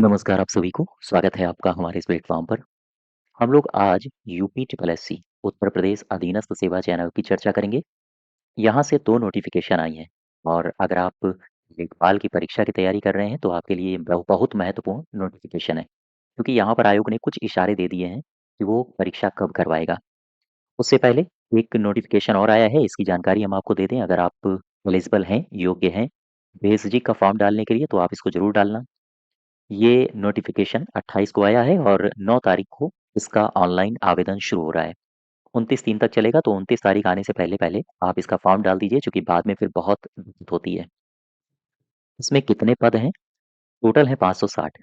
नमस्कार आप सभी को, स्वागत है आपका हमारे इस प्लेटफ़ॉर्म पर। हम लोग आज UP triple SC Uttar Pradesh अधीनस्थ सेवा चयन आयोग की चर्चा करेंगे। यहाँ से 2 नोटिफ़िकेशन आई हैं और अगर आप लेखपाल की परीक्षा की तैयारी कर रहे हैं, तो आपके लिए बहुत महत्वपूर्ण नोटिफ़िकेशन है। क्योंकि यहाँ पर आयोग ने कुछ इशारे दे दिए हैं कि वो परीक्षा कब करवाएगा। उससे पहले एक नोटिफ़िकेशन और आया है, इसकी जानकारी हम आपको दे दें। अगर आप एलिजिबल हैं, योग्य हैं, भेषजी का फॉर्म डालने के लिए, तो आप इसको ज़रूर डालना। ये नोटिफ़िकेशन 28 को आया है और 9 तारीख को इसका ऑनलाइन आवेदन शुरू हो रहा है। 29 तक चलेगा, तो 29 तारीख आने से पहले-पहले आप इसका फॉर्म डाल दीजिए, चूँकि बाद में फिर बहुत दिक्कत होती है। इसमें कितने पद हैं? टोटल है 560।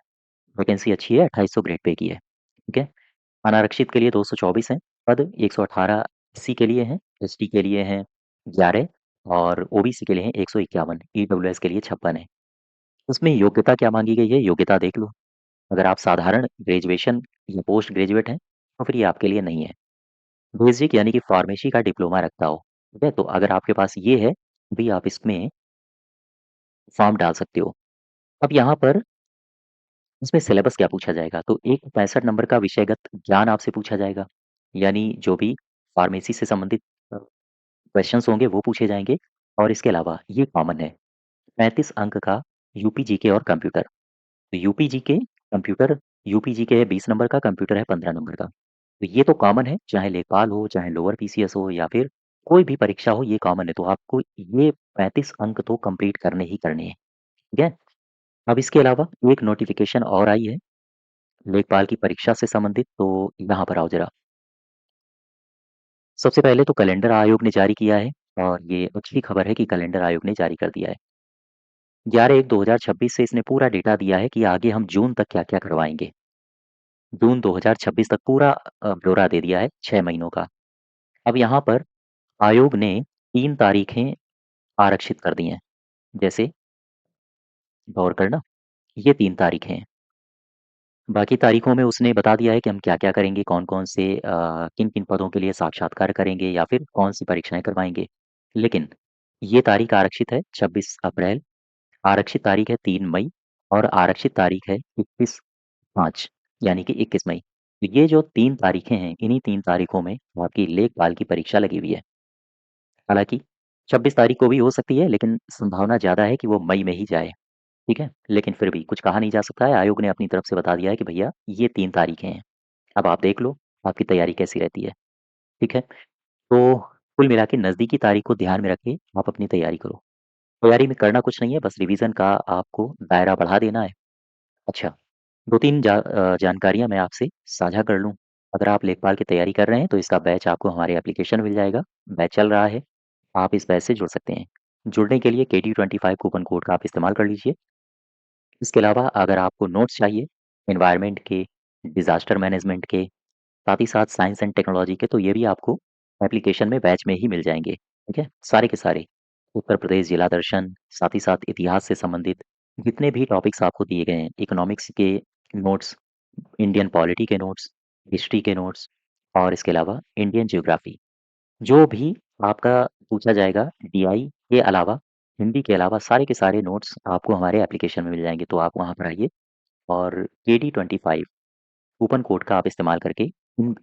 वैकेंसी अच्छी है, 2800 ग्रेड पे की है, ठीक है? अनारक्षित के लिए 224 हैं पद, 118 एससी के लिए हैं, एसटी के लिए हैं 11 और ओबीसी के लिए हैं 151, ईडब्ल्यूएस के लिए 56 है। उसमें योग्यता क्या माँगी गई है, योग्यता देख लो। अगर आप साधारण ग्रेजुएशन या पोस्ट ग्रेजुएट हैं, तो फिर ये आपके लिए नहीं है। बेसिक यानी कि फार्मेसी का डिप्लोमा रखता हो, ठीक है? तो अगर आपके पास ये है, भी आप इसमें फॉर्म डाल सकते हो। अब यहाँ पर इसमें सिलेबस क्या पूछा जाएगा, तो एक 65 नंबर का विषयगत ज्ञान आपसे पूछा जाएगा, यानी जो भी फार्मेसी से संबंधित क्वेश्चंस होंगे वो पूछे जाएँगे और इसके अलावा ये कॉमन है, 35 अंक का यूपी जीके और कंप्यूटर। तो UP GK, computer, UP GK है 20 नंबर का, कंप्यूटर है 15 नंबर का। तो ये तो कॉमन है, चाहे लेखपाल हो, चाहे लोअर पीसीएस हो या फिर कोई भी परीक्षा हो, ये कॉमन है। तो आपको ये 35 अंक तो कंप्लीट करने ही करने हैं, ठीक है? अब इसके अलावा एक नोटिफ़िकेशन और आई है, लेखपाल की परीक्षा से संबंधित, तो यहाँ पर आओ ज़रा। सबसे पहले तो कैलेंडर आयोग ने जारी किया है और ये अच्छी खबर है कि कैलेंडर आयोग ने जारी कर दिया है। 11/1/2026 से इसने पूरा डेटा दिया है कि आगे हम जून तक क्या-क्या करवाएँगे। जून 2026 तक पूरा ब्यौरा दे दिया है 6 महीनों का। अब यहाँ पर आयोग ने 3 तारीखें आरक्षित कर दी हैं। जैसे गौर करना, ये 3 तारीखें हैं। बाकी तारीखों में उसने बता दिया है कि हम क्या-क्या करेंगे, कौन-कौन से किन-किन पदों के लिए साक्षात्कार करेंगे या फिर कौन-सी परीक्षाएँ करवाएँगे। लेकिन ये तारीख आरक्षित है 26 अप्रैल, आरक्षित तारीख है 3 मई और आरक्षित तारीख है 21/5 यानी कि 21 मई। तो ये जो 3 तारीखें हैं, इन्हीं 3 तारीखों में आपकी लेखपाल की परीक्षा लगी हुई है। हालाँकि 26 तारीख को भी हो सकती है, लेकिन संभावना ज़्यादा है कि वो मई में ही जाए, ठीक है? लेकिन फिर भी कुछ कहा नहीं जा सकता है, आयोग ने अपनी तरफ से बता दिया है कि भैया ये 3 तारीखें हैं। अब आप देख लो, आपकी तैयारी कैसी रहती है, ठीक है? तो कुल मिला के नज़दीकी तारीख को ध्यान में रख के आप अपनी तैयारी करो। तैयारी में करना कुछ नहीं है, बस रिवीज़न का आपको दायरा बढ़ा देना है। अच्छा, 2-3 जानकारियाँ मैं आपसे साझा कर लूँ। अगर आप लेखपाल की तैयारी कर रहे हैं, तो इसका बैच आपको हमारे एप्लीकेशन में मिल जाएगा। बैच चल रहा है, आप इस बैच से जुड़ सकते हैं। जुड़ने के लिए KT25 कूपन कोड का आप इस्तेमाल कर लीजिए। इसके अलावा अगर आपको नोट्स चाहिए, एनवायरनमेंट के, डिज़ास्टर मैनेजमेंट के, साथ ही साथ साइंस एंड टेक्नोलॉजी के, तो ये भी आपको एप्लीकेशन में बैच में ही मिल जाएँगे, ठीक है? सारे के सारे। उत्तर प्रदेश जिला दर्शन, साथ ही साथ इतिहास से संबंधित जितने भी टॉपिक्स आपको दिए गए हैं, इकोनॉमिक्स के नोट्स, इंडियन पॉलिटी के नोट्स, हिस्ट्री के नोट्स और इसके अलावा इंडियन ज्योग्राफी, जो भी आपका पूछा जाएगा डीआई के अलावा, हिंदी के अलावा सारे के सारे नोट्स आपको हमारे एप्लीकेशन में मिल जाएँगे। तो आप वहाँ पर आइए और KD25 कूपन कोड का आप इस्तेमाल करके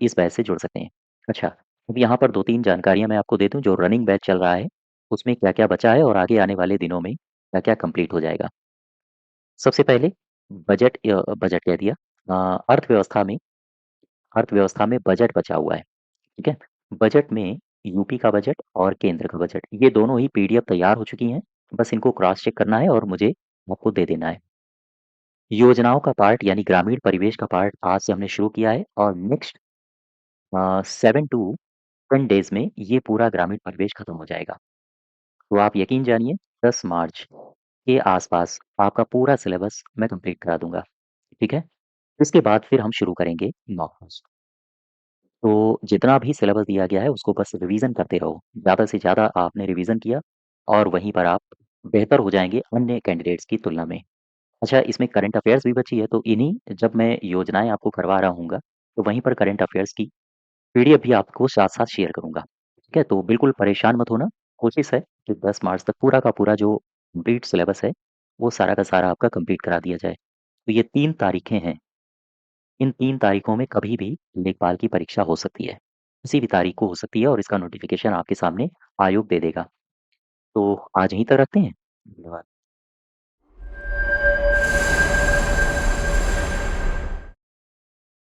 इस बैच से जुड़ सकते हैं। अच्छा, अब यहाँ पर 2-3 जानकारियाँ मैं आपको दे दूँ, जो रनिंग बैच चल रहा है, उसमें क्या-क्या बचा है और आगे आने वाले दिनों में क्या-क्या कंप्लीट हो जाएगा। सबसे पहले बजट कह दिया, अर्थव्यवस्था में बजट बचा हुआ है, ठीक है? बजट में यूपी का बजट और केंद्र का बजट, ये दोनों ही पीडीएफ तैयार हो चुकी हैं, बस इनको क्रॉस चेक करना है और मुझे आपको दे देना है। योजनाओं का पार्ट यानी ग्रामीण परिवेश का पार्ट आज से हमने शुरू किया है और नेक्स्ट 7 टू 10 डेज़ में ये पूरा ग्रामीण परिवेश खत्म हो जाएगा। तो आप यकीन जानिए 10 मार्च के आस-पास आपका पूरा सिलेबस मैं कंप्लीट करा दूँगा, ठीक है? इसके बाद फिर हम शुरू करेंगे मॉक टेस्ट। तो जितना भी सिलेबस दिया गया है उसको बस रिवीज़न करते रहो। ज़्यादा से ज़्यादा आपने रिवीज़न किया और वहीं पर आप बेहतर हो जाएँगे अन्य कैंडिडेट्स की तुलना में। अच्छा, इसमें करंट अफ़ेयर्स भी बची है, तो इन्हीं जब मैं योजनाएँ आपको करवा रहा हूँगा, तो वहीं पर करंट अफ़ेयर्स की पीडीएफ भी आपको साथ-साथ शेयर करूँगा, ठीक है? तो बिल्कुल परेशान मत होना, कोशिश है कि 10 मार्च तक पूरा का पूरा जो कंप्लीट सिलेबस है, वो सारा का सारा आपका कंप्लीट करा दिया जाए। तो ये 3 तारीखें हैं। इन 3 तारीखों में कभी भी लेखपाल की परीक्षा हो सकती है। किसी भी तारीख को हो सकती है और इसका नोटिफ़िकेशन आपके सामने आयोग दे देगा। तो आज यहीं तक रखते हैं?